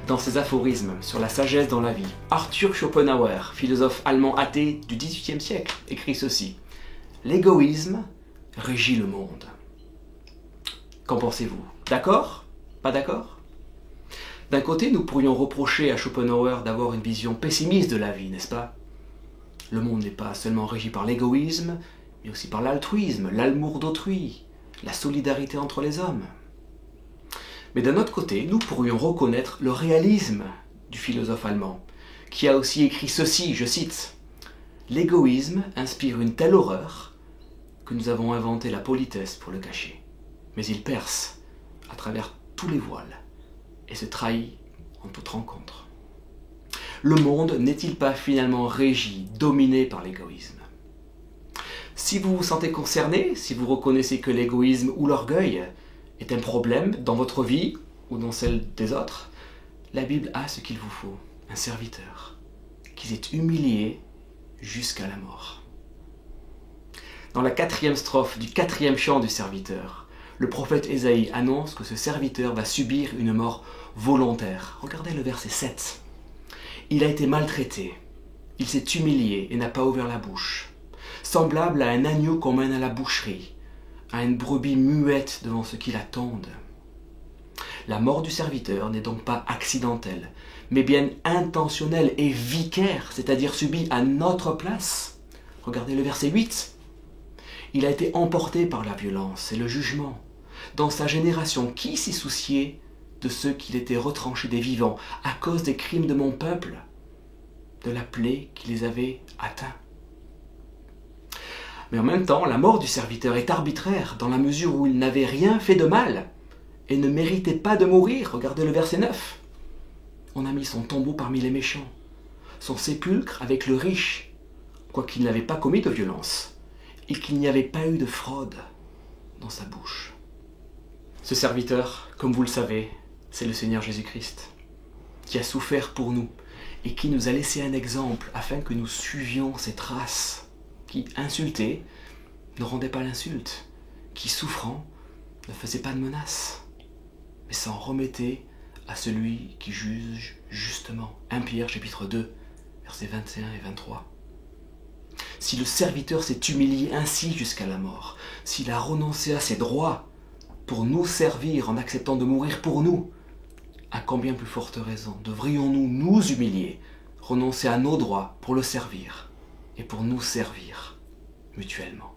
Dans ses aphorismes sur la sagesse dans la vie, Arthur Schopenhauer, philosophe allemand athée du XVIIIe siècle, écrit ceci: « L'égoïsme régit le monde. » Qu'en pensez-vous? D'accord? Pas d'accord? D'un côté, nous pourrions reprocher à Schopenhauer d'avoir une vision pessimiste de la vie, n'est-ce pas? Le monde n'est pas seulement régi par l'égoïsme, mais aussi par l'altruisme, l'amour d'autrui, la solidarité entre les hommes. Mais d'un autre côté, nous pourrions reconnaître le réalisme du philosophe allemand, qui a aussi écrit ceci, je cite: « L'égoïsme inspire une telle horreur que nous avons inventé la politesse pour le cacher. Mais il perce à travers tous les voiles et se trahit en toute rencontre. » Le monde n'est-il pas finalement régi, dominé par l'égoïsme? Si vous vous sentez concerné, si vous reconnaissez que l'égoïsme ou l'orgueil est un problème dans votre vie ou dans celle des autres, la Bible a ce qu'il vous faut, un serviteur qui s'est humilié jusqu'à la mort. Dans la 4e strophe du 4e chant du serviteur, le prophète Ésaïe annonce que ce serviteur va subir une mort volontaire. Regardez le verset 7. Il a été maltraité, il s'est humilié et n'a pas ouvert la bouche, semblable à un agneau qu'on mène à la boucherie, à une brebis muette devant ceux qui l'attendent. La mort du serviteur n'est donc pas accidentelle, mais bien intentionnelle et vicaire, c'est-à-dire subie à notre place. Regardez le verset 8. Il a été emporté par la violence et le jugement. Dans sa génération, qui s'est soucié de ceux qu'il était retranchés des vivants à cause des crimes de mon peuple, de la plaie qui les avait atteints? Mais en même temps, la mort du serviteur est arbitraire dans la mesure où il n'avait rien fait de mal et ne méritait pas de mourir. Regardez le verset 9. On a mis son tombeau parmi les méchants, son sépulcre avec le riche, quoiqu'il n'avait pas commis de violence et qu'il n'y avait pas eu de fraude dans sa bouche. Ce serviteur, comme vous le savez, c'est le Seigneur Jésus-Christ, qui a souffert pour nous et qui nous a laissé un exemple afin que nous suivions ses traces, qui, insulté, ne rendait pas l'insulte, qui, souffrant, ne faisait pas de menace, mais s'en remettait à celui qui juge justement. 1 Pierre chapitre 2, versets 21 et 23. Si le serviteur s'est humilié ainsi jusqu'à la mort, s'il a renoncé à ses droits pour nous servir en acceptant de mourir pour nous, à combien plus forte raison devrions-nous nous humilier, renoncer à nos droits pour le servir et pour nous servir mutuellement?